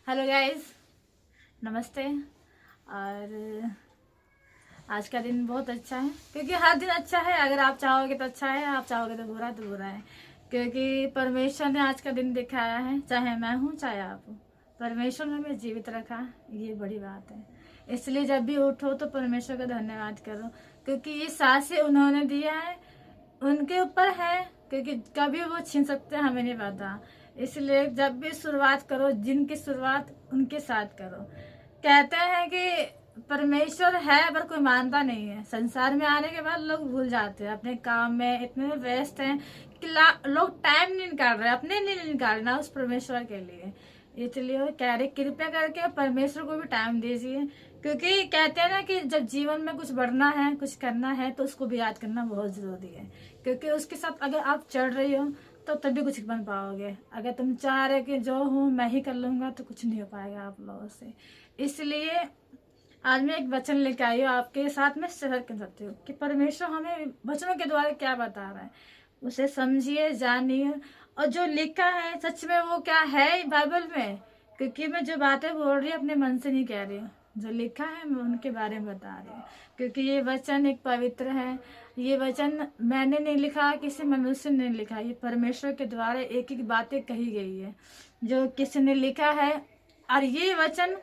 Hello guys, नमस्ते। और आज का दिन बहुत अच्छा है क्योंकि हर दिन अच्छा है। अगर आप चाहोगे तो अच्छा है, आप चाहोगे तो बुरा है। क्योंकि परमेश्वर ने आज का दिन दिखाया है, चाहे मैं हूँ चाहे आप हो, परमेश्वर ने हमें जीवित रखा, ये बड़ी बात है। इसलिए जब भी उठो तो परमेश्वर का धन्यवाद करो, क्योंकि ये सांसें उन्होंने दिया है, उनके ऊपर है। क्योंकि कभी वो छीन सकते हैं, हमें नहीं पता। इसलिए जब भी शुरुआत करो, दिन की शुरुआत उनके साथ करो। कहते हैं कि परमेश्वर है पर कोई मानता नहीं है। संसार में आने के बाद लोग भूल जाते हैं, अपने काम में इतने व्यस्त हैं कि लोग टाइम नहीं निकाल रहे, अपने लिए नहीं निकाल रहे, उस परमेश्वर के लिए। इसलिए कह रहे कृपया करके परमेश्वर को भी टाइम दीजिए। क्योंकि कहते हैं ना कि जब जीवन में कुछ बढ़ना है, कुछ करना है, तो उसको भी याद करना बहुत जरूरी है। क्योंकि उसके साथ अगर आप चढ़ रही हो तो तभी कुछ बन पाओगे। अगर तुम चाह रहे कि जो हूँ मैं ही कर लूंगा, तो कुछ नहीं हो पाएगा आप लोगों से। इसलिए आज मैं एक वचन लेके आई हूँ, आपके साथ में शेयर कर सकती हूँ कि परमेश्वर हमें वचनों के द्वारा क्या बता रहा है। उसे समझिए, जानिए, और जो लिखा है सच में वो क्या है बाइबल में। क्योंकि मैं जो बातें बोल रही हूँ अपने मन से नहीं कह रही हूँ, जो लिखा है मैं उनके बारे में बता रही हूँ। क्योंकि ये वचन एक पवित्र है। ये वचन मैंने नहीं लिखा, किसी मनुष्य ने नहीं लिखा, ये परमेश्वर के द्वारा एक एक बातें कही गई है जो किसी ने लिखा है। और ये वचन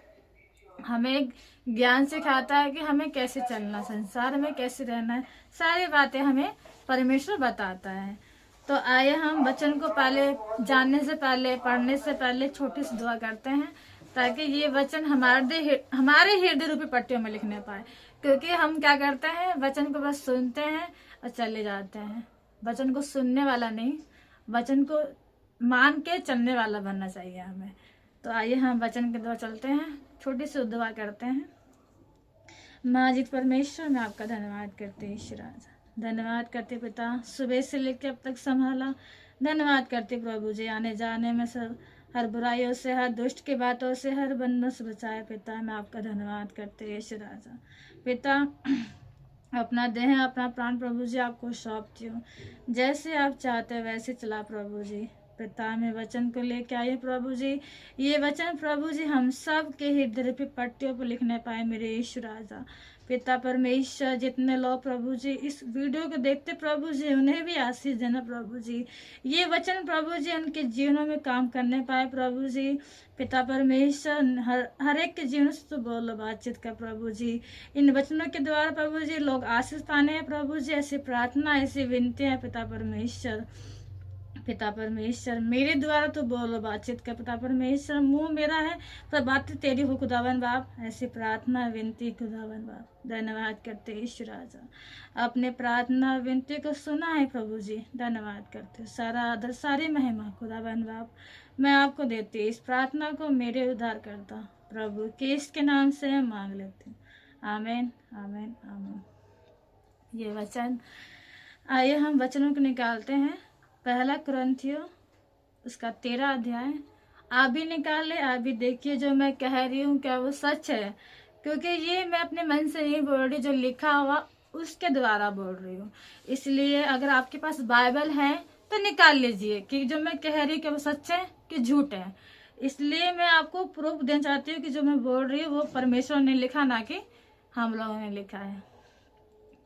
हमें ज्ञान सिखाता है कि हमें कैसे चलना, संसार में कैसे रहना है, सारी बातें हमें परमेश्वर बताता है। तो आइए हम वचन को पहले जानने से पहले, पढ़ने से पहले छोटी सी दुआ करते हैं, ताकि ये वचन हमारे हृदय रूपी पट्टियों में लिखने पाए। क्योंकि हम क्या करते हैं, वचन को बस सुनते हैं और चले जाते हैं। वचन को सुनने वाला नहीं, वचन को मान के चलने वाला बनना चाहिए हमें। तो आइए हम वचन के द्वारा चलते हैं, छोटी सी दुआ करते हैं। माजिद परमेश्वर, मैं आपका धन्यवाद करते ईश्वर राजा, धन्यवाद करते पिता, सुबह से लेकर अब तक संभाला। धन्यवाद करते प्रभु जी, आने जाने में सब हर बुराइयों से, हर दुष्ट की बातों से, हर बंधन से बचाए पिता। मैं आपका धन्यवाद करते ईश्वर राजा। पिता, अपना देह, अपना प्राण प्रभु जी आपको सौंपती हूँ। जैसे आप चाहते वैसे चला प्रभु जी। पिता, में वचन को लेके आइए प्रभु जी। ये वचन प्रभु जी हम सब के हृदय पे पट्टियों पर लिखने पाए मेरे ईश्वर राजा। पिता परमेश्वर, जितने लोग प्रभु जी इस वीडियो को देखते प्रभु जी, उन्हें भी आशीष देना प्रभु जी। ये वचन प्रभु जी उनके जीवनों में काम करने पाए प्रभु जी। पिता परमेश्वर, हर एक के जीवन से तो बोलो, बातचीत का प्रभु जी। इन वचनों के द्वारा प्रभु जी लोग आशीष पाने हैं प्रभु जी। ऐसी प्रार्थना, ऐसी विनती है पिता परमेश्वर। पिता परमेश्वर, मेरे द्वारा तो बोलो, बातचीत का पिता परमेश्वर। मुंह मेरा है पर बातें तेरी हो खुदावन बाप। ऐसी प्रार्थना विनती खुदावन बाप, धन्यवाद करते ईश्वर राजा। अपने प्रार्थना विनती को सुना है प्रभु जी, धन्यवाद करते। सारा आदर, सारी महिमा खुदावन बाप मैं आपको देती। इस प्रार्थना को मेरे उद्धार करता प्रभु के इसके नाम से मैं मांग लेती हूँ। आमीन, आमीन, आमीन। ये वचन, आइए हम वचनों को निकालते हैं। पहला कुरिन्थियों उसका 13 अध्याय। आप भी निकाले, आप भी देखिए जो मैं कह रही हूँ क्या वो सच है। क्योंकि ये मैं अपने मन से नहीं बोल रही, जो लिखा हुआ उसके द्वारा बोल रही हूँ। इसलिए अगर आपके पास बाइबल है तो निकाल लीजिए कि जो मैं कह रही हूँ क्या वो सच है कि झूठ है। इसलिए मैं आपको प्रूफ देना चाहती हूँ कि जो मैं बोल रही हूँ वो परमेश्वर ने लिखा, ना कि हम लोगों ने लिखा है।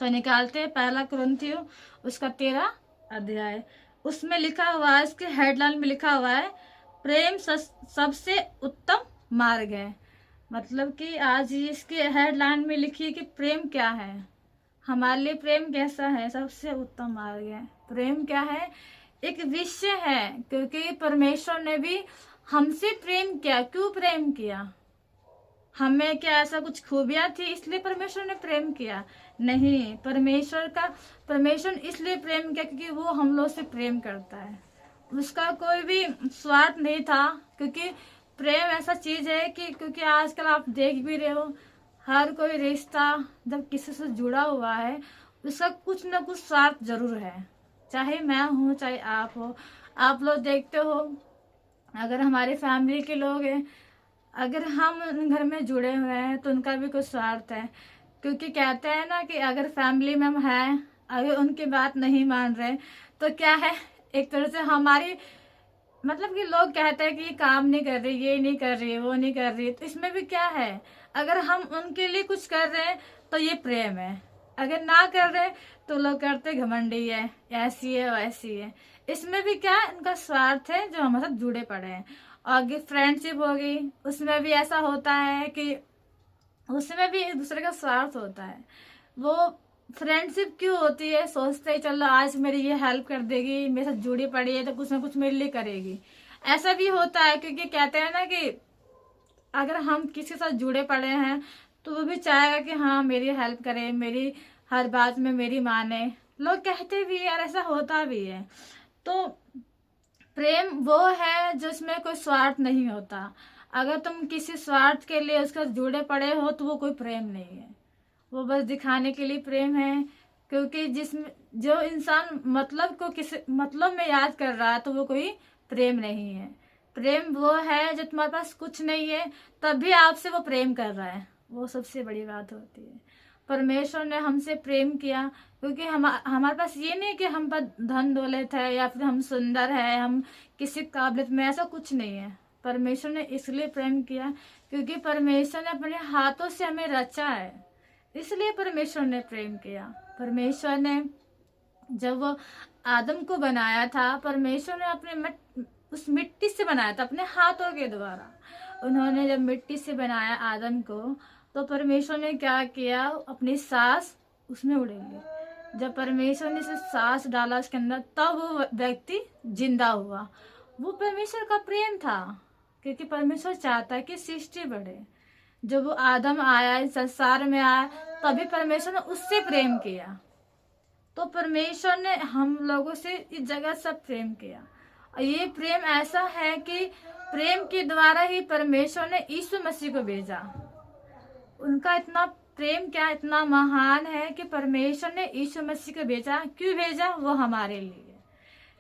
तो निकालते हैं पहला कुरिन्थियों उसका 13 अध्याय। उसमें लिखा हुआ है, इसके हेडलाइन में लिखा हुआ है, प्रेम सबसे उत्तम मार्ग है। मतलब कि आज इसके हेडलाइन में लिखिए कि प्रेम क्या है, हमारे लिए प्रेम कैसा है, सबसे उत्तम मार्ग है। प्रेम क्या है, एक विषय है। क्योंकि परमेश्वर ने भी हमसे प्रेम किया। क्यों प्रेम किया? हमें क्या ऐसा कुछ खूबियां थी इसलिए परमेश्वर ने प्रेम किया? नहीं, परमेश्वर इसलिए प्रेम किया क्योंकि वो हम लोग से प्रेम करता है। उसका कोई भी स्वार्थ नहीं था। क्योंकि प्रेम ऐसा चीज है कि क्योंकि आजकल आप देख भी रहे हो, हर कोई रिश्ता जब किसी से जुड़ा हुआ है उसका कुछ ना कुछ स्वार्थ जरूर है। चाहे मैं हूँ चाहे आप हो, आप लोग देखते हो, अगर हमारे फैमिली के लोग हैं, अगर हम उन घर में जुड़े हुए हैं तो उनका भी कुछ स्वार्थ है। क्योंकि कहते हैं ना कि अगर फैमिली में हम हैं, अगर उनकी बात नहीं मान रहे तो क्या है, एक तरह से हमारी मतलब कि लोग कहते हैं कि ये काम नहीं कर रही, ये नहीं कर रही, वो नहीं कर रही, तो इसमें भी क्या है? अगर हम उनके लिए कुछ कर रहे हैं तो ये प्रेम है, अगर ना कर रहे तो लोग करते घमंडी है, ऐसी है, वैसी है। इसमें भी क्या है? इनका स्वार्थ है जो हमारे साथ जुड़े पड़े हैं। और आगे फ्रेंडशिप होगी, उसमें भी ऐसा होता है कि उसमें भी एक दूसरे का स्वार्थ होता है। वो फ्रेंडशिप क्यों होती है? सोचते हैं चलो आज मेरी ये हेल्प कर देगी, मेरे साथ जुड़ी पड़ी है तो कुछ ना कुछ मेरे लिए करेगी। ऐसा भी होता है क्योंकि कहते हैं ना कि अगर हम किसी के साथ जुड़े पड़े हैं तो वो भी चाहेगा कि हाँ मेरी हेल्प करे, मेरी हर बात में मेरी माने। लोग कहते भी है और ऐसा होता भी है। तो प्रेम वो है जिसमें कोई स्वार्थ नहीं होता। अगर तुम किसी स्वार्थ के लिए उसका जुड़े पड़े हो तो वो कोई प्रेम नहीं है, वो बस दिखाने के लिए प्रेम है। क्योंकि जिसमें जो इंसान मतलब को किसी मतलब में याद कर रहा है तो वो कोई प्रेम नहीं है। प्रेम वो है जो तुम्हारे पास कुछ नहीं है तब भी आपसे वो प्रेम कर रहा है, वो सबसे बड़ी बात होती है। परमेश्वर ने हमसे प्रेम किया क्योंकि हमारे पास ये नहीं कि हम पर धन दौलत है या फिर हम सुंदर है, हम किसी काबिलियत में, ऐसा कुछ नहीं है। परमेश्वर ने इसलिए प्रेम किया क्योंकि परमेश्वर ने अपने हाथों से हमें रचा है, इसलिए परमेश्वर ने प्रेम किया। परमेश्वर ने जब वो आदम को बनाया था, परमेश्वर ने अपने उस मिट्टी से बनाया था अपने हाथों के द्वारा। उन्होंने जब मिट्टी से बनाया आदम को तो परमेश्वर ने क्या किया? अपनी सांस उसमें उड़ेली। जब परमेश्वर ने सांस डाला उसके अंदर तब वो व्यक्ति जिंदा हुआ। वो परमेश्वर का प्रेम था क्योंकि परमेश्वर चाहता है कि सृष्टि बढ़े। जब वो आदम आया, इस संसार में आया, तभी परमेश्वर ने उससे प्रेम किया। तो परमेश्वर ने हम लोगों से इस जगह सब प्रेम किया। और ये प्रेम ऐसा है कि प्रेम के द्वारा ही परमेश्वर ने यीशु मसीह को भेजा। उनका इतना प्रेम क्या इतना महान है कि परमेश्वर ने यीशु मसीह को भेजा। क्यों भेजा? वो हमारे लिए।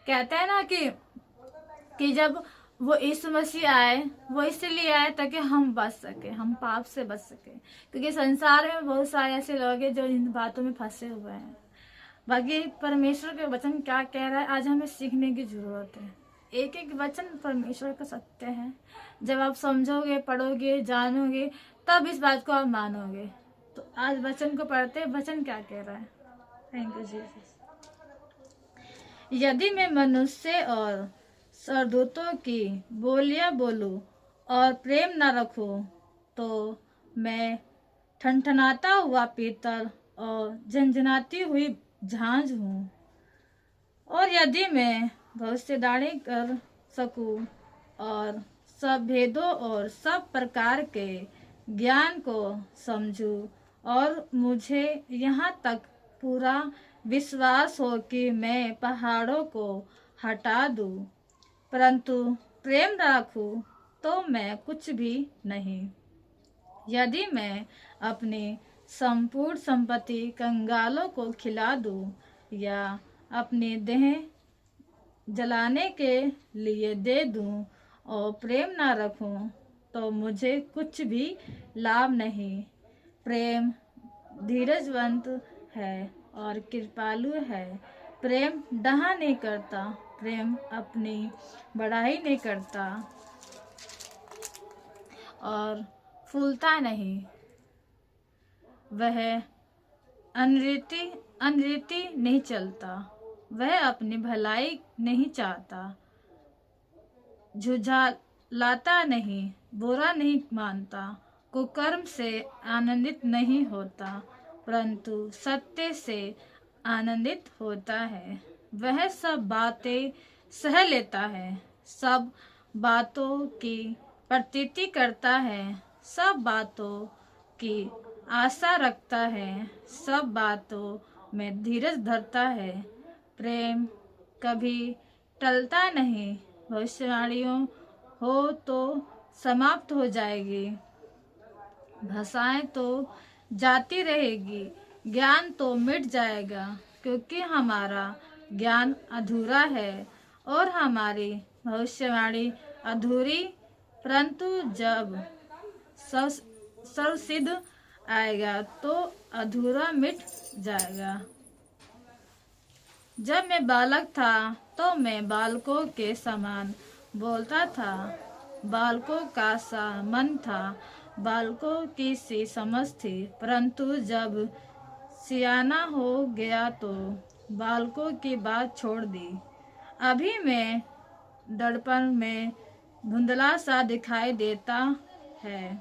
कहते हैं ना कि जब वो यीशु मसीह आए, वो इसलिए आए ताकि हम बच सके, हम पाप से बच सके। क्योंकि संसार में बहुत सारे ऐसे लोग हैं जो इन बातों में फंसे हुए हैं। बाकी परमेश्वर के वचन क्या कह रहा है आज हमें सीखने की जरूरत है। एक एक वचन परमेश्वर का सत्य है। जब आप समझोगे, पढ़ोगे, जानोगे, तब इस बात को आप मानोगे। तो आज वचन को पढ़ते, वचन क्या कह रहा है। Thank you Jesus. यदि मैं मनुष्य और सरदूतों की बोलियां बोलूं और प्रेम न रखूं तो मैं ठनठनाता हुआ पीतल और झंझनाती हुई झांझ हूँ। और यदि मैं भविष्यवाणी कर सकूं और सब भेदों और सब प्रकार के ज्ञान को समझूं और मुझे यहाँ तक पूरा विश्वास हो कि मैं पहाड़ों को हटा दूं, परंतु प्रेम न रखूं तो मैं कुछ भी नहीं। यदि मैं अपनी संपूर्ण संपत्ति कंगालों को खिला दूं या अपनी देह जलाने के लिए दे दूं और प्रेम ना रखूं तो मुझे कुछ भी लाभ नहीं। प्रेम धीरजवंत है और कृपालु है। प्रेम डहा नहीं करता, प्रेम अपनी बड़ाई नहीं करता और फूलता नहीं। वह अनरीति नहीं चलता, वह अपनी भलाई नहीं चाहता, झुझलाता नहीं, बुरा नहीं मानता, कुकर्म से आनंदित नहीं होता, परंतु सत्य से आनंदित होता है। वह सब बातें सह लेता है, सब बातों की प्रतीति करता है, सब बातों की आशा रखता है, सब बातों में धीरज धरता है। प्रेम कभी टलता नहीं। भविष्यवाणियों हो तो समाप्त हो जाएगी, भाषाएं तो जाती रहेगी, ज्ञान तो मिट जाएगा, क्योंकि हमारा ज्ञान अधूरा है और हमारी भविष्यवाणी अधूरी। परंतु जब सर्वसिद्ध आएगा तो अधूरा मिट जाएगा। जब मैं बालक था तो मैं बालकों के समान बोलता था, बालकों का सा मन था, बालकों की सी समझ थी, परंतु जब सियाना हो गया तो बालकों की बात छोड़ दी। अभी मैं दर्पण में धुंधला सा दिखाई देता है,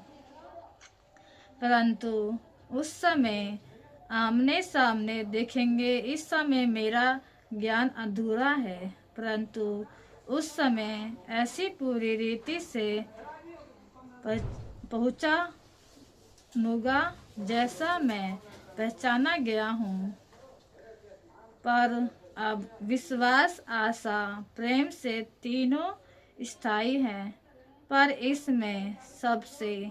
परंतु उस समय आमने सामने देखेंगे। इस समय मेरा ज्ञान अधूरा है, परंतु उस समय ऐसी पूरी रीति से पहुंचा नूगा जैसा मैं पहचाना गया हूँ। पर अब विश्वास, आशा, प्रेम से तीनों स्थायी हैं, पर इसमें सबसे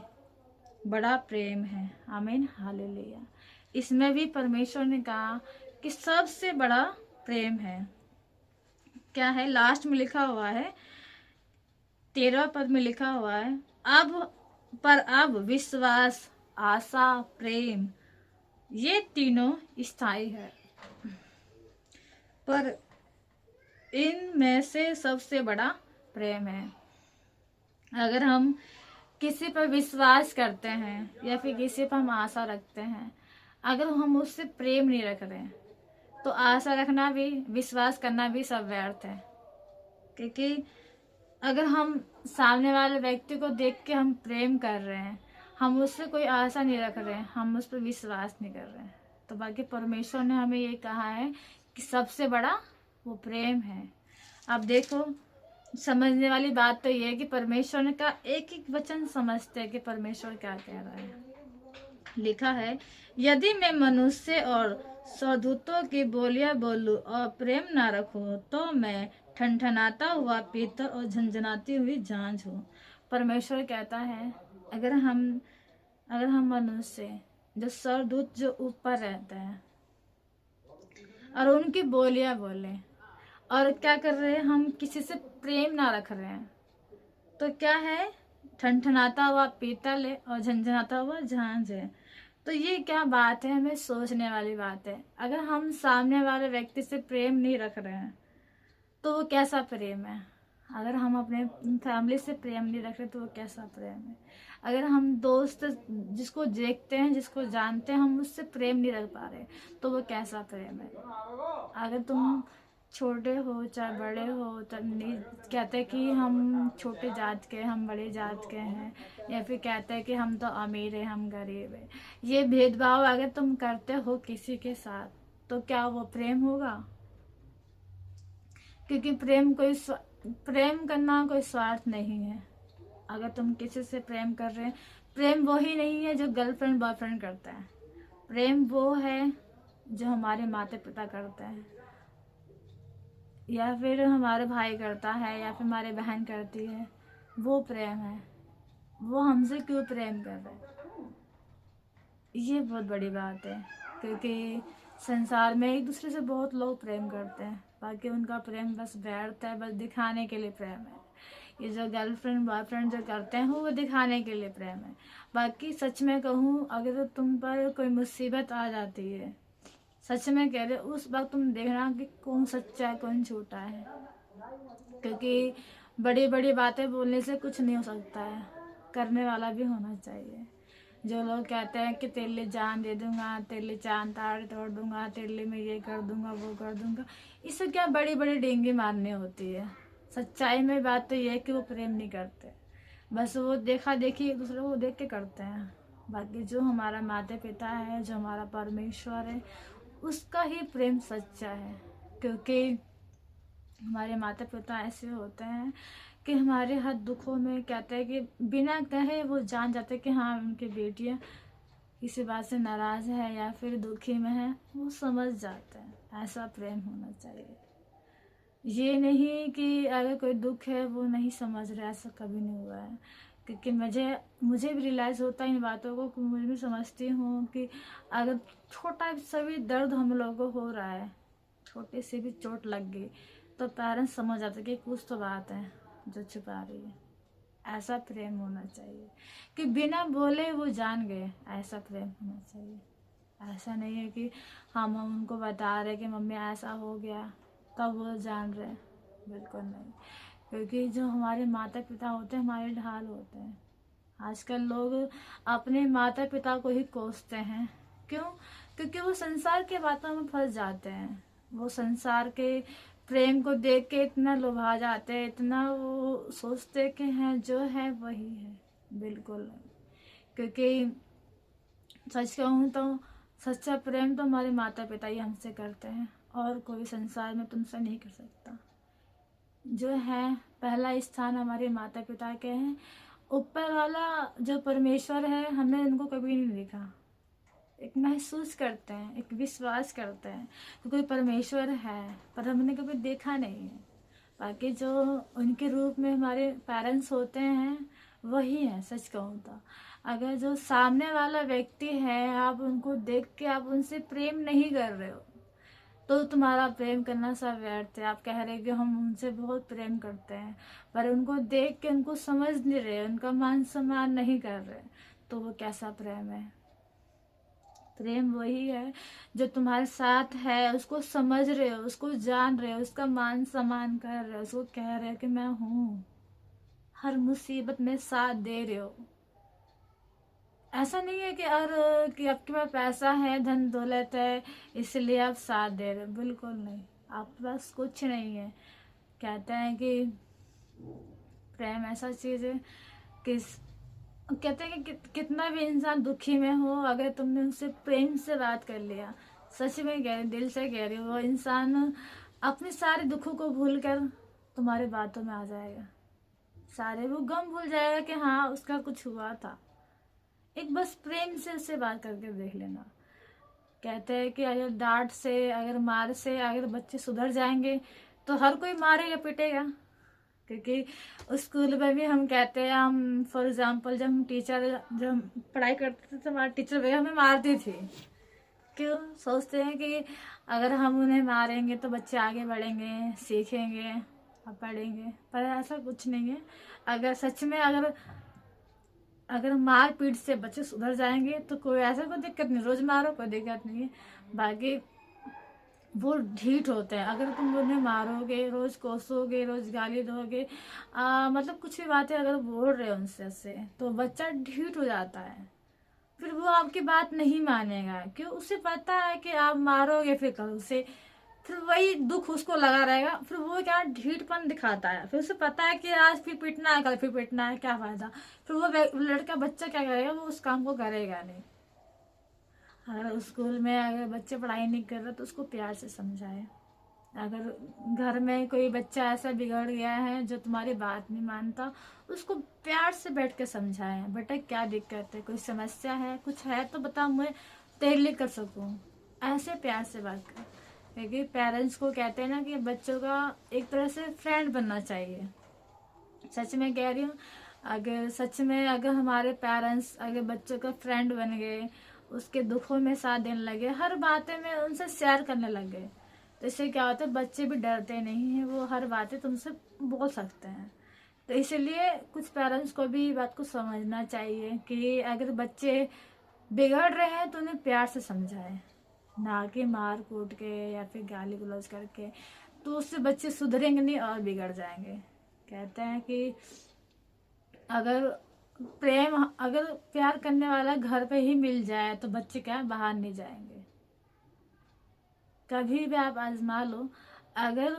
बड़ा प्रेम है। आमीन, हालेलुया। इसमें भी परमेश्वर ने कहा कि सबसे बड़ा प्रेम है। क्या है? लास्ट में लिखा हुआ है, 13 पद में लिखा हुआ है, अब विश्वास, आशा, प्रेम, ये तीनों स्थायी है, पर इनमें से सबसे बड़ा प्रेम है। अगर हम किसी पर विश्वास करते हैं या फिर किसी पर हम आशा रखते हैं, अगर हम उससे प्रेम नहीं रख रहे हैं तो आशा रखना भी, विश्वास करना भी सब व्यर्थ है। क्योंकि अगर हम सामने वाले व्यक्ति को देख के हम प्रेम कर रहे हैं, हम उससे कोई आशा नहीं रख रहे हैं, हम उस पर विश्वास नहीं कर रहे हैं, तो बाकी परमेश्वर ने हमें ये कहा है कि सबसे बड़ा वो प्रेम है। अब देखो, समझने वाली बात तो ये है कि परमेश्वर ने का एक एक वचन समझते हैं कि परमेश्वर क्या कह रहा है। लिखा है, यदि मैं मनुष्य और स्वदूतों की बोलियां बोलूं और प्रेम ना रखूं तो मैं ठनठनाता हुआ पीतल और झंझनाती हुई झांझ हूँ। परमेश्वर कहता है, अगर हम मनुष्य, जो स्वदूत जो ऊपर रहते हैं, और उनकी बोलियां बोले और क्या कर रहे हैं, हम किसी से प्रेम ना रख रहे हैं, तो क्या है? ठनठनाता हुआ पीतल है और झंझनाता हुआ झांझ है। तो ये क्या बात है? हमें सोचने वाली बात है। अगर हम सामने वाले व्यक्ति से प्रेम नहीं रख रहे हैं तो वो कैसा प्रेम है? अगर हम अपने फैमिली से प्रेम नहीं रख रहे तो वो कैसा प्रेम है? अगर हम दोस्त जिसको देखते हैं, जिसको जानते हैं, हम उससे प्रेम नहीं रख पा रहे तो वो कैसा प्रेम है? अगर तुम छोटे हो चाहे बड़े हो, तब नहीं कहते कि हम छोटे जात के, हम बड़े जात के हैं, या फिर कहते हैं कि हम तो अमीर हैं, हम गरीब हैं। ये भेदभाव अगर तुम करते हो किसी के साथ तो क्या वो प्रेम होगा? क्योंकि प्रेम करना कोई स्वार्थ नहीं है। अगर तुम किसी से प्रेम कर रहे हैं, प्रेम वो ही नहीं है जो गर्लफ्रेंड बॉयफ्रेंड करता है। प्रेम वो है जो हमारे माता पिता करते हैं, या फिर हमारे भाई करता है, या फिर हमारे बहन करती है। वो प्रेम है। वो हमसे क्यों प्रेम कर रहे हैं? ये बहुत बड़ी बात है। क्योंकि संसार में एक दूसरे से बहुत लोग प्रेम करते हैं, बाकी उनका प्रेम बस व्यर्थ है, बस दिखाने के लिए प्रेम है। ये जो गर्लफ्रेंड बॉयफ्रेंड जो करते हैं वो दिखाने के लिए प्रेम है। बाकी सच में कहूँ, अगर तुम पर कोई मुसीबत आ जाती है, सच में कह रहे, उस वक्त तुम देखना कि कौन सच्चा है कौन झूठा है। क्योंकि बड़ी बड़ी बातें बोलने से कुछ नहीं हो सकता है, करने वाला भी होना चाहिए। जो लोग कहते हैं कि तेरे लिए जान दे दूंगा, तेरे लिए चांद तारे तोड़ दूंगा, तेरे लिए मैं ये कर दूंगा वो कर दूंगा, इससे क्या बड़ी बड़ी डेंगी मारनी होती है। सच्चाई में बात तो ये है कि वो प्रेम नहीं करते, बस वो देखा देखी एक दूसरे को देख के करते हैं। बाकी जो हमारा माता पिता है, जो हमारा परमेश्वर है, उसका ही प्रेम सच्चा है। क्योंकि हमारे माता पिता ऐसे होते हैं कि हमारे हर दुखों में कहते हैं कि बिना कहे वो जान जाते हैं कि हाँ, उनकी बेटियां किसी बात से नाराज है या फिर दुखी में है, वो समझ जाते हैं। ऐसा प्रेम होना चाहिए। ये नहीं कि अगर कोई दुख है वो नहीं समझ रहा, ऐसा कभी नहीं हुआ है। क्योंकि मुझे भी रियलाइज़ होता है इन बातों को, कि मुझे भी समझती हूँ कि अगर छोटा सा भी दर्द हम लोगों को हो रहा है, छोटे से भी चोट लग गई, तो पेरेंट्स समझ जाते कि कुछ तो बात है जो छुपा रही है। ऐसा प्रेम होना चाहिए कि बिना बोले वो जान गए, ऐसा प्रेम होना चाहिए। ऐसा नहीं है कि हम उनको बता रहे कि मम्मी ऐसा हो गया तब वो जान रहे, बिल्कुल नहीं। क्योंकि जो हमारे माता पिता होते हैं हमारे ढाल होते हैं। आजकल लोग अपने माता पिता को ही कोसते हैं। क्यों? क्योंकि वो संसार के बातों में फंस जाते हैं। वो संसार के प्रेम को देख के इतना लुभा जाते हैं, इतना वो सोचते कि हैं जो है वही है। बिल्कुल नहीं। क्योंकि सच कहूँ तो सच्चा प्रेम तो हमारे माता पिता ही हमसे करते हैं, और कोई संसार में तुमसे नहीं कर सकता। जो है पहला स्थान हमारे माता पिता के हैं। ऊपर वाला जो परमेश्वर है, हमने उनको कभी नहीं देखा। एक महसूस करते हैं, एक विश्वास करते हैं कि कोई परमेश्वर है, पर हमने कभी देखा नहीं है। बाकी जो उनके रूप में हमारे पेरेंट्स होते हैं वही है। सच कहूँ तो अगर जो सामने वाला व्यक्ति है, आप उनको देख के आप उनसे प्रेम नहीं कर रहे हो, तो तुम्हारा प्रेम करना सब व्यर्थ है। आप कह रहे कि हम उनसे बहुत प्रेम करते हैं, पर उनको देख के उनको समझ नहीं रहे, उनका मान सम्मान नहीं कर रहे, तो वो कैसा प्रेम है? प्रेम वही है जो तुम्हारे साथ है, उसको समझ रहे हो, उसको जान रहे हो, उसका मान सम्मान कर रहे हो, उसको कह रहे हो कि मैं हूँ, हर मुसीबत में साथ दे रहे हो। ऐसा नहीं है कि और कि आपके पास पैसा है, धन दौलत है, इसलिए आप साथ दे रहे हो। बिल्कुल नहीं, आपके पास कुछ नहीं है। कहते हैं कि प्रेम ऐसा चीज है कि कहते हैं कि कितना भी इंसान दुखी में हो, अगर तुमने उससे प्रेम से बात कर लिया, सच में कह रही, दिल से कह रही, वो इंसान अपने सारे दुखों को भूल कर तुम्हारे बातों में आ जाएगा। सारे वो गम भूल जाएगा कि हाँ उसका कुछ हुआ था। एक बस प्रेम से उससे बात करके देख लेना। कहते हैं कि अगर डांट से, अगर मार से अगर बच्चे सुधर जाएंगे तो हर कोई मारेगा पीटेगा। क्योंकि स्कूल में भी हम कहते हैं, हम फॉर एग्जांपल जब हम पढ़ाई करते थे तो हमारे टीचर भैया हमें मारती थी। क्यों? सोचते हैं कि अगर हम उन्हें मारेंगे तो बच्चे आगे बढ़ेंगे, सीखेंगे और पढ़ेंगे, पर ऐसा कुछ नहीं है। अगर सच में अगर मार पीट से बच्चे सुधर जाएंगे तो कोई ऐसा कोई दिक्कत नहीं, रोज मारो कोई दिक्कत नहीं है। बाकी वो ढीठ होते हैं, अगर तुम उन्हें मारोगे, रोज कोसोगे, रोज गाली दोगे, मतलब कुछ भी बातें अगर बोल रहे हो उनसे से, तो बच्चा ढीठ हो जाता है। फिर वो आपकी बात नहीं मानेगा। क्यों? उसे पता है कि आप मारोगे फिर कल उसे, फिर वही दुख उसको लगा रहेगा। फिर वो क्या ढीठपन दिखाता है, फिर उसे पता है कि आज फिर पिटना है, कल फिर पिटना है, क्या फायदा। फिर वो लड़का बच्चा क्या करेगा? वो उस काम को करेगा नहीं। अगर स्कूल में अगर बच्चे पढ़ाई नहीं कर रहे तो उसको प्यार से समझाए। अगर घर में कोई बच्चा ऐसा बिगड़ गया है जो तुम्हारी बात नहीं मानता, उसको प्यार से बैठ के समझाए, बेटा क्या दिक्कत है, कोई समस्या है, कुछ है तो बता, मैं तेरे लिए कर सकूं। ऐसे प्यार से बात कर। क्योंकि पेरेंट्स को कहते हैं ना कि बच्चों का एक तरह से फ्रेंड बनना चाहिए। सच में कह रही हूँ, अगर सच में अगर हमारे पेरेंट्स अगर बच्चों का फ्रेंड बन गए, उसके दुखों में साथ देने लगे, हर बातें में उनसे शेयर करने लग गए, तो इससे क्या होता है, बच्चे भी डरते नहीं हैं, वो हर बातें तुमसे बोल सकते हैं। तो इसलिए कुछ पेरेंट्स को भी बात को समझना चाहिए कि अगर बच्चे बिगड़ रहे हैं तो उन्हें प्यार से समझाएं, ना कि मार कूट के या फिर गाली गलौज करके। तो उससे बच्चे सुधरेंगे नहीं और बिगड़ जाएंगे। कहते हैं कि अगर अगर प्यार करने वाला घर पे ही मिल जाए तो बच्चे क्या बाहर नहीं जाएंगे। कभी भी आप आजमा लो, अगर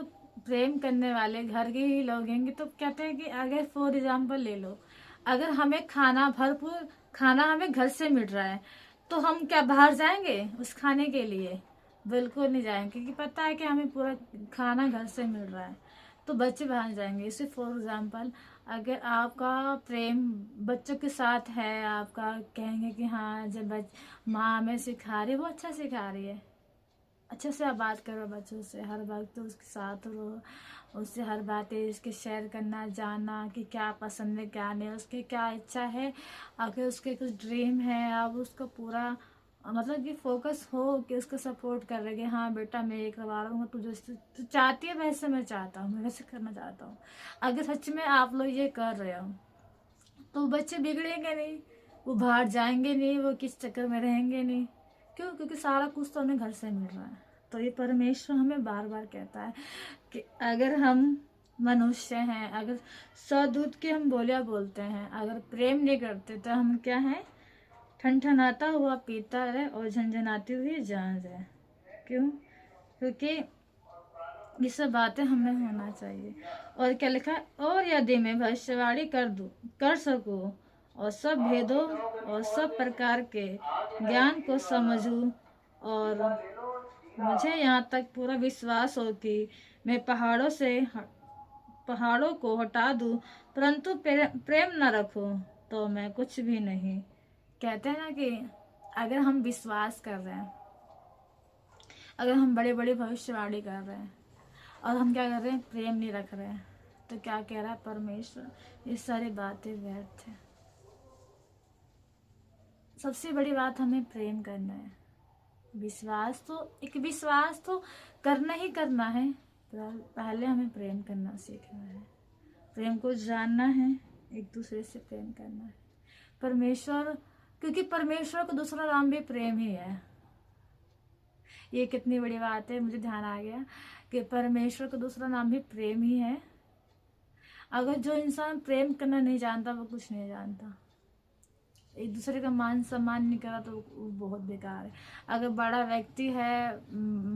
प्रेम करने वाले घर के ही लोग होंगे तो कहते हैं कि अगर फॉर एग्जाम्पल ले लो, अगर हमें खाना भरपूर खाना हमें घर से मिल रहा है, तो हम क्या बाहर जाएंगे उस खाने के लिए? बिल्कुल नहीं जाएंगे, क्योंकि पता है कि हमें पूरा खाना घर से मिल रहा है, तो बच्चे बाहर जाएंगे। इसे फॉर एग्जाम्पल, अगर आपका प्रेम बच्चों के साथ है, आपका कहेंगे कि हाँ जब माँ हमें सिखा रही है, वो अच्छा सिखा रही है, अच्छे से आप बात करो बच्चों से, हर वक्त तो उसके साथ रहो, उससे हर बातें इसके शेयर करना, जानना कि क्या पसंद है क्या नहीं, उसके क्या इच्छा है, अगर उसके कुछ ड्रीम है आप उसको पूरा मतलब कि फोकस हो कि उसको सपोर्ट कर रहे कि हाँ बेटा मैं ये करवा रहा हूँ, तू जैसे तू चाहती है वैसे मैं चाहता हूँ, मैं वैसे करना चाहता हूँ। अगर सच में आप लोग ये कर रहे हो तो बच्चे बिगड़ेंगे नहीं, वो बाहर जाएंगे नहीं, वो किस चक्कर में रहेंगे नहीं। क्यों? क्योंकि सारा कुछ तो हमें घर से मिल रहा है। तो ये परमेश्वर हमें बार बार कहता है कि अगर हम मनुष्य हैं, अगर 100 दूध की हम बोलियां बोलते हैं, अगर प्रेम नहीं करते तो हम क्या हैं, ठनठनाता हुआ पीता रहे और झंझनाती हुई जान रहे। क्यों? क्योंकि ये सब बातें हमें होना चाहिए। और क्या लिखा है, और यदि मैं भविष्यवाणी कर सकूं और सब भेदों और सब प्रकार के ज्ञान को समझूं, और मुझे यहाँ तक पूरा विश्वास हो कि मैं पहाड़ों को हटा दूं, परंतु प्रेम न रखूं, तो मैं कुछ भी नहीं। कहते हैं ना कि अगर हम विश्वास कर रहे हैं, अगर हम बड़े बड़े भविष्यवाणी कर रहे हैं और हम क्या कर रहे हैं, प्रेम नहीं रख रहे हैं, तो क्या कह रहा है परमेश्वर, ये सारी बातें व्यर्थ है। सबसे बड़ी बात हमें प्रेम करना है। विश्वास तो करना ही करना है, पर पहले हमें प्रेम करना सीखना है, प्रेम को जानना है, एक दूसरे से प्रेम करना है। परमेश्वर, क्योंकि परमेश्वर का दूसरा नाम भी प्रेम ही है। ये कितनी बड़ी बात है, मुझे ध्यान आ गया कि परमेश्वर का दूसरा नाम भी प्रेम ही है। अगर जो इंसान प्रेम करना नहीं जानता वो कुछ नहीं जानता। एक दूसरे का मान सम्मान नहीं करा तो वो बहुत बेकार है। अगर बड़ा व्यक्ति है,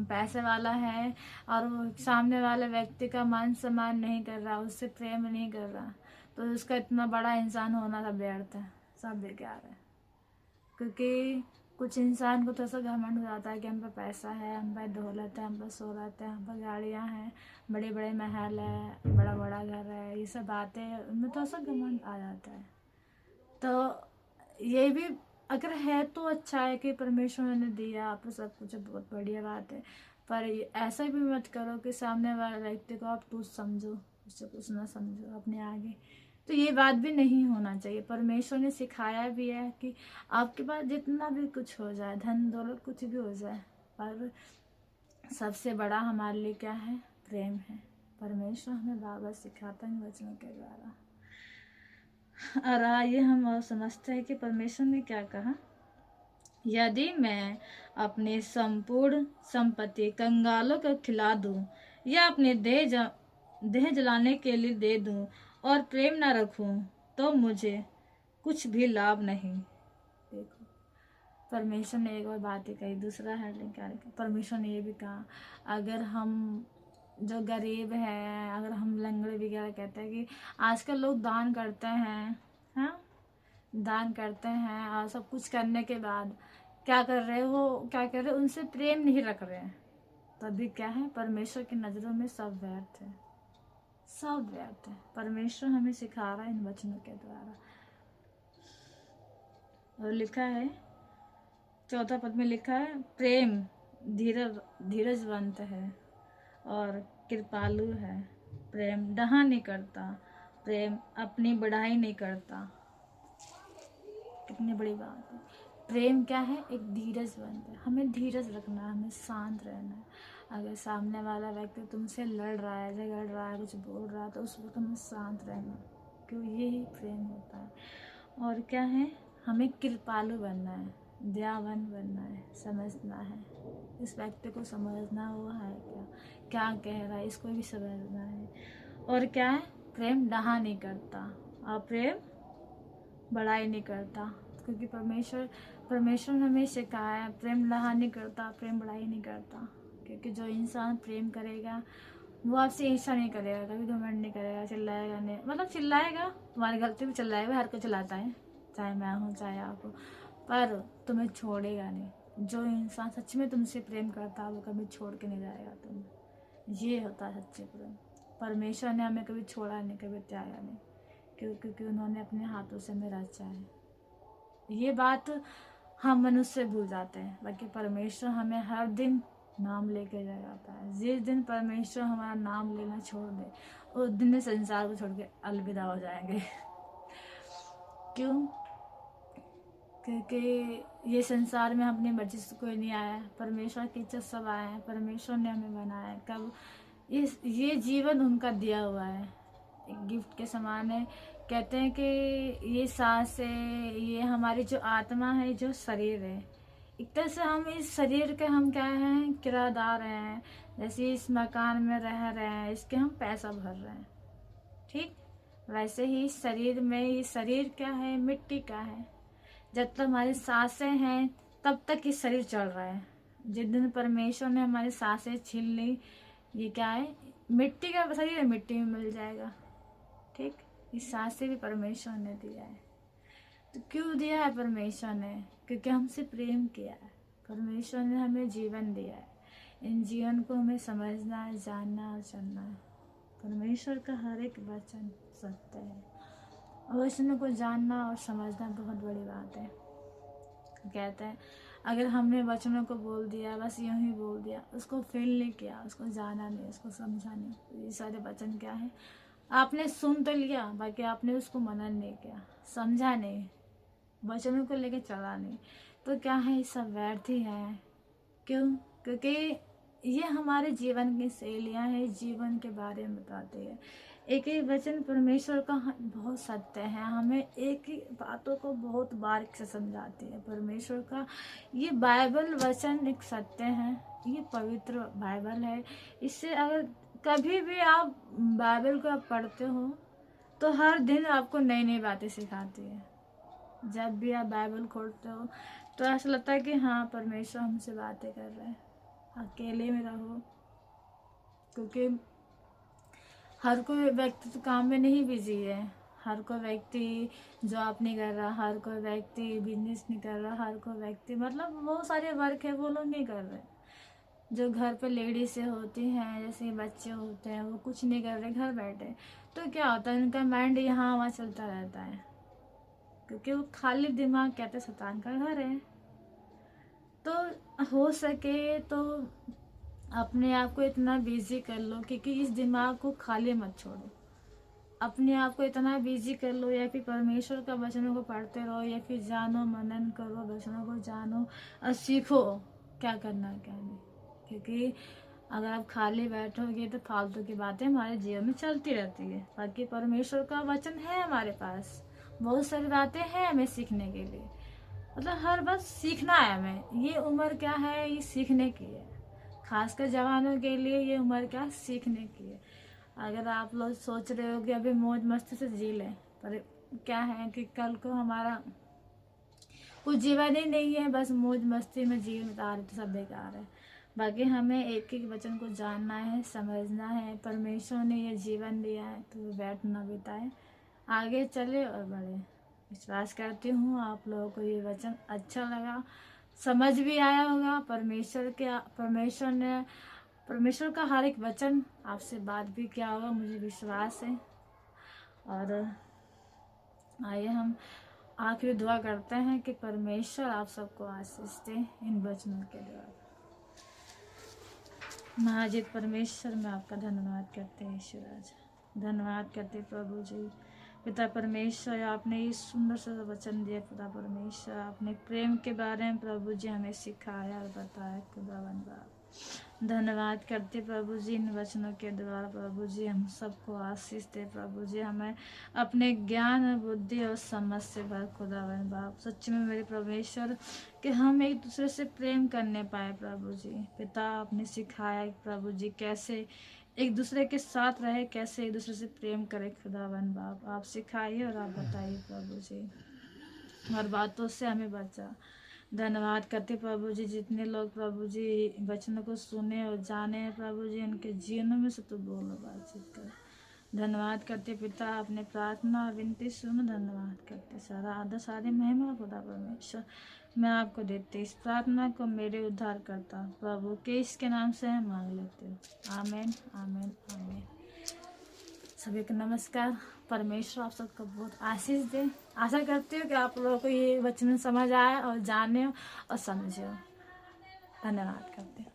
पैसे वाला है, और वो सामने वाले व्यक्ति का मान सम्मान नहीं कर रहा, उससे प्रेम नहीं कर रहा, तो उसका इतना बड़ा इंसान होना सब व्यर्थ है, सब बेकार है। क्योंकि कुछ इंसान को थोड़ा सा घमंड हो जाता है कि हम पे पैसा है, हम पे दौलत है, हम पे शोहरत है, हम पे गाड़ियाँ हैं, बड़े बड़े महल है, बड़ा बड़ा घर है, ये सब बातें उनमें थोड़ा सा घमंड आ जाता है। तो ये भी अगर है तो अच्छा है कि परमेश्वर ने दिया आपको सब कुछ, बहुत बढ़िया बात है। पर ऐसा भी मत करो कि सामने वाले व्यक्ति को आप तुच्छ समझो, उससे कुछ ना समझो अपने आगे। तो ये बात भी नहीं होना चाहिए। परमेश्वर ने सिखाया भी है कि आपके पास जितना भी कुछ हो जाए, धन दौलत कुछ भी हो जाए, पर सबसे बड़ा हमारे लिए क्या है, प्रेम है। परमेश्वर हमें बाबा सिखाता है वचनों के द्वारा। और आइए हम और समझते हैं कि परमेश्वर ने क्या कहा। यदि मैं अपनी संपूर्ण संपत्ति कंगालों को खिला दूं या अपने देह जलाने के लिए दे दूं और प्रेम न रखूं, तो मुझे कुछ भी लाभ नहीं। देखो, परमेश्वर ने एक और बात ही कही, दूसरा हेडलाइन क्या लिखा, परमेश्वर ने ये भी कहा अगर हम जो गरीब है, अगर हम लंगड़े वगैरह, कहते हैं कि आजकल लोग दान करते हैं, हाँ दान करते हैं, और सब कुछ करने के बाद क्या कर रहे हो, क्या कर रहे हो, उनसे प्रेम नहीं रख रहे हैं, तभी क्या है, परमेश्वर की नज़रों में सब व्यर्थ है, सब व्यर्थ है। परमेश्वर हमें सिखा रहा है इन वचनों के द्वारा। और लिखा है 4 पद में लिखा है, प्रेम धीरजवंत है और कृपालु है, प्रेम डहा नहीं करता, प्रेम अपनी बढ़ाई नहीं करता। कितनी बड़ी बात है। प्रेम क्या है, एक धीरजवंत है। हमें धीरज रखना है, हमें शांत रहना है। अगर सामने वाला व्यक्ति तुमसे लड़ रहा है, झगड़ रहा है, कुछ बोल रहा है, तो उस वक्त हमें शांत रहना, क्यों, यही प्रेम होता है। और क्या है, हमें कृपालु बनना है, दयावान बनना है, समझना है, इस व्यक्ति को समझना हुआ है क्या कह रहा है, इसको भी समझना है। और क्या है, प्रेम डहा नहीं करता और प्रेम बड़ाई नहीं करता, क्योंकि परमेश्वर ने हमें सिखाया है, प्रेम डहा नहीं करता, प्रेम बड़ाई नहीं करता। क्योंकि जो इंसान प्रेम करेगा वो आपसे ईर्ष्या नहीं करेगा, कभी घमंड नहीं करेगा, चिल्लाएगा नहीं, मतलब चिल्लाएगा, तुम्हारे घर से भी चिल्लाएगा, हर कोई चिल्लाता है, चाहे मैं हूँ चाहे आप हो, पर तुम्हें छोड़ेगा नहीं। जो इंसान सच में तुमसे प्रेम करता है वो कभी छोड़ के नहीं जाएगा तुम्हें, ये होता है सच्चे प्रेम। परमेश्वर ने हमें कभी छोड़ा नहीं, कभी त्यागा नहीं, क्योंकि उन्होंने अपने हाथों से हमें रचा है। ये बात हम मनुष्य भूल जाते हैं, बाकी परमेश्वर हमें हर दिन नाम लेके जाता है। जिस दिन परमेश्वर हमारा नाम लेना छोड़ दे, उस दिन में संसार को छोड़ के अलविदा हो जाएंगे। क्यों? क्योंकि ये संसार में अपनी मर्जी से कोई नहीं आया, परमेश्वर की इच्छा सब आए हैं, परमेश्वर ने हमें बनाया है। कब ये जीवन उनका दिया हुआ है, एक गिफ्ट के समान है। कहते हैं कि ये सांस है, ये हमारी जो आत्मा है, जो शरीर है, एक तरह से हम इस शरीर के हम क्या हैं, किराएदार हैं। जैसे इस मकान में रह रहे हैं, इसके हम पैसा भर रहे हैं, ठीक। वैसे ही शरीर में, ये शरीर क्या है, मिट्टी का है। जब तक हमारी सांसें हैं तब तक ये शरीर चल रहा है। जिस दिन परमेश्वर ने हमारी सांसें छीन ली, ये क्या है, मिट्टी का शरीर है, मिट्टी में मिल जाएगा। ठीक, इस सांसें भी परमेश्वर ने दिया है। तो क्यों दिया है परमेश्वर ने? क्योंकि हमसे प्रेम किया है। परमेश्वर ने हमें जीवन दिया है। इन जीवन को हमें समझना है, जानना और चलना है। परमेश्वर का हर एक वचन सत्य है। वचनों को जानना और समझना बहुत बड़ी बात है। कहते हैं अगर हमने वचनों को बोल दिया, बस यूं ही बोल दिया, उसको फील नहीं किया, उसको जाना नहीं, उसको समझा नहीं, तो ये सारे वचन क्या है, आपने सुन तो लिया, बाकी आपने उसको मनन नहीं किया, समझा नहीं, वचनों को लेके चला नहीं, तो क्या है, ये सब व्यर्थ ही है। क्यों? क्योंकि ये हमारे जीवन की शैलियाँ हैं, जीवन के बारे में बताते हैं। एक ही वचन परमेश्वर का बहुत सत्य है, हमें एक ही बातों को बहुत बारीक से समझाती है। परमेश्वर का ये बाइबल वचन एक सत्य है, ये पवित्र बाइबल है। इससे अगर कभी भी आप बाइबल को आप पढ़ते हो तो हर दिन आपको नई नई बातें सिखाती है। जब भी आप बाइबल खोलते हो तो ऐसा लगता है कि हाँ, परमेश्वर हमसे बातें कर रहे हैं। अकेले में रहो, क्योंकि हर कोई व्यक्ति तो काम में नहीं बिजी है। हर कोई व्यक्ति जॉब नहीं कर रहा, हर कोई व्यक्ति बिजनेस नहीं कर रहा, हर कोई व्यक्ति मतलब बहुत सारे वर्क है वो लोग नहीं कर रहे। जो घर पे लेडीज से होती हैं, जैसे बच्चे होते हैं, वो कुछ नहीं कर रहे, घर बैठे, तो क्या होता है, उनका माइंड यहाँ वहाँ चलता रहता है, क्योंकि वो खाली दिमाग कहते शैतान का घर है। तो हो सके तो अपने आप को इतना बिजी कर लो क्योंकि इस दिमाग को खाली मत छोड़ो। अपने आप को इतना बिजी कर लो, या फिर परमेश्वर का वचनों को पढ़ते रहो, या फिर जानो, मनन करो, वचनों को जानो और सीखो क्या करना है क्या नहीं। क्योंकि अगर आप खाली बैठोगे तो फालतू की बातें हमारे जीवन में चलती रहती है। बाकी परमेश्वर का वचन है हमारे पास, बहुत सारी बातें हैं हमें सीखने के लिए। मतलब हर बस सीखना है हमें। ये उम्र क्या है, ये सीखने की है। खासकर जवानों के लिए ये उम्र क्या, सीखने की है। अगर आप लोग सोच रहे हो कि अभी मौज मस्ती से जी लें, पर क्या है कि कल को हमारा कुछ जीवन ही नहीं है, बस मौज मस्ती में जीवन बिता रहे तो सब बेकार है। बाकी हमें एक एक वचन को जानना है, समझना है। परमेश्वर ने ये जीवन दिया है तो व्यर्थ न बिताए, आगे चले और बढ़े। विश्वास करती हूँ आप लोगों को ये वचन अच्छा लगा, समझ भी आया होगा। परमेश्वर का हर एक वचन आपसे बात भी किया होगा, मुझे विश्वास है। और आइए हम आखिरी दुआ करते हैं कि परमेश्वर आप सबको आशीष दे इन वचनों के द्वारा। महाजित परमेश्वर में आपका धन्यवाद करते हैं ईश्वराज, धन्यवाद करते प्रभु जी। पिता परमेश्वर, आपने इस सुंदर सा वचन दिया पिता परमेश्वर, आपने प्रेम के बारे में प्रभु जी हमें सिखाया और बताया खुदावन बाप। धन्यवाद करते प्रभु जी इन वचनों के द्वारा प्रभु जी हम सबको आशीष दे प्रभु जी, हमें अपने ज्ञान बुद्धि और समझ से भर खुदावन बाप। सच में मेरे परमेश्वर कि हम एक दूसरे से प्रेम करने पाए प्रभु जी। पिता आपने सिखाया प्रभु जी कैसे एक दूसरे के साथ रहे, कैसे एक दूसरे से प्रेम करे खुदावन बाप। आप सिखाइए और आप बताइए प्रभु जी, हर बातों से हमें बचा। धन्यवाद करते प्रभु जी जितने लोग प्रभु जी वचनों को सुने और जाने प्रभु जी, उनके जीवनों में से तो बोलो बातचीत कर। धन्यवाद करते पिता, अपने प्रार्थना विनती सुनो। धन्यवाद करते सारा आदर सारी महिमा खुदा परमेश्वर मैं आपको देते। इस प्रार्थना को मेरे उद्धार करता प्रभु के इसके नाम से मैं मांग लेते हूँ। आमीन आमीन आमीन। सभी को नमस्कार। परमेश्वर आप सबको बहुत आशीष दे। आशा करती हूँ कि आप लोगों को ये वचन समझ आए और जाने और समझे। धन्यवाद करते हैं।